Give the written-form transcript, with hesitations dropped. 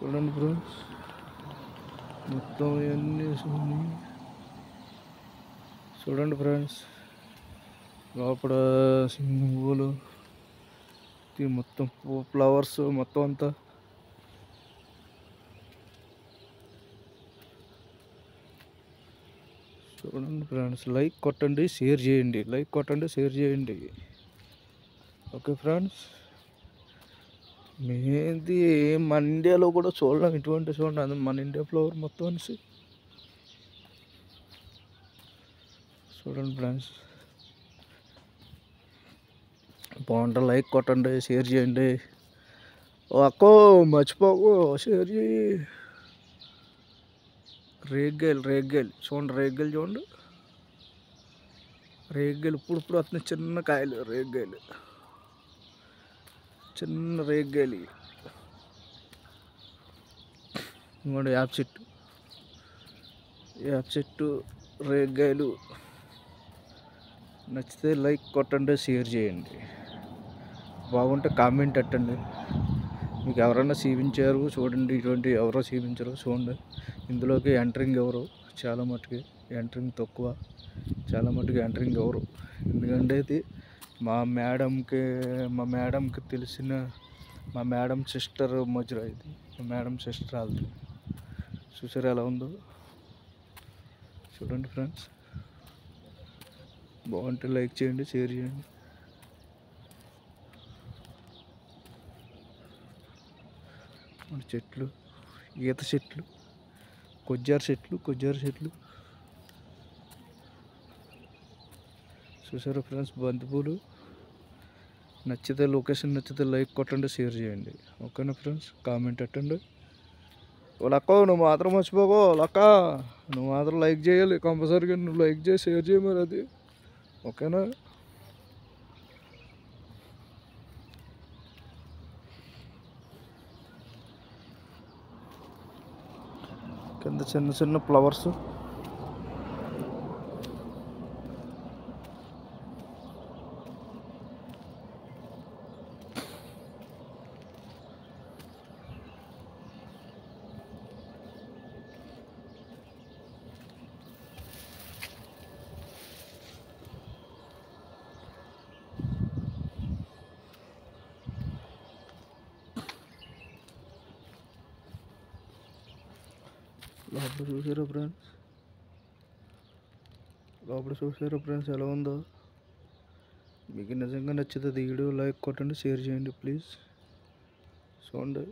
చూడండి ఫ్రెండ్స్, మొత్తం ఇవన్నీ చూడండి ఫ్రెండ్స్, లోపల స్విమ్మింగ్ పూల్ మొత్తం ఫ్లవర్స్ మొత్తం అంతా. చూడండి ఫ్రెండ్స్, లైక్ కొట్టండి, షేర్ చేయండి, లైక్ కొట్టండి, షేర్ చేయండి. ఓకే ఫ్రెండ్స్, మేది మన ఇండియాలో కూడా చూడడం ఇటువంటి చూడండి, అది మన ఇండియా ఫ్లవర్ మొత్తం అనేసి. చూడండి ఫ్రెండ్స్, బాగుంటుంది. లైక్ కొట్టండి, షేర్ చేయండి. ఓ అక్కో మర్చిపోకు, షేర్ చేయి. రేగ్గాయలు చూడండి, రేగ్గాయలు చూడండి, రేగ్గాయలు ఇప్పుడు వస్తున్నాయి, చిన్న కాయలు రేగ్గాయలు, చిన్న రేగ్గాయలు. ఇంకోటి యాప్ చెట్టు రేగ్గాయలు. నచ్చితే లైక్ కొట్టండి, షేర్ చేయండి. బాగుంటే కామెంట్ పెట్టండి. మీకు ఎవరైనా చూపించారు చూడండి, ఇటువంటి ఎవరో చూపించారు చూడండి. ఇందులోకి ఎంటరింగ్ ఎవరు, చాలా మటుకి ఎంటరింగ్ తక్కువ, చాలా మటుకు ఎంటరింగ్ ఎవరు. ఎందుకంటే ఇది మా మేడంకి తెలిసిన మా మేడం సిస్టర్ మధ్యలో, ఇది మా మేడం సిస్టర్ వాళ్ళది. చూసారు ఎలా ఉందో? చూడండి ఫ్రెండ్స్, బాగుంటే లైక్ చేయండి, షేర్ చేయండి. మన చెట్లు, ఈత చెట్లు, కొజ్జారు చెట్లు. చూసారా ఫ్రెండ్స్, బంతిపూలు. నచ్చితే లొకేషన్ నచ్చితే లైక్ కొట్టండి, షేర్ చేయండి. ఓకేనా ఫ్రెండ్స్, కామెంట్ పెట్టండి. లక్క నువ్వు మాత్రం మర్చిపోకో, లక్క నువ్వు మాత్రం లైక్ చేయాలి కంపల్సరీగా. నువ్వు లైక్ చేసి షేర్ చేయ మరి అది. ఓకేనా? కింద చిన్న చిన్న ఫ్లవర్స్. లోపల చూసారా ఫ్రెండ్స్ ఎలా ఉందో? మీకు నిజంగా నచ్చితే వీడియో లైక్ కొట్టండి, షేర్ చేయండి ప్లీజ్. చూడండి.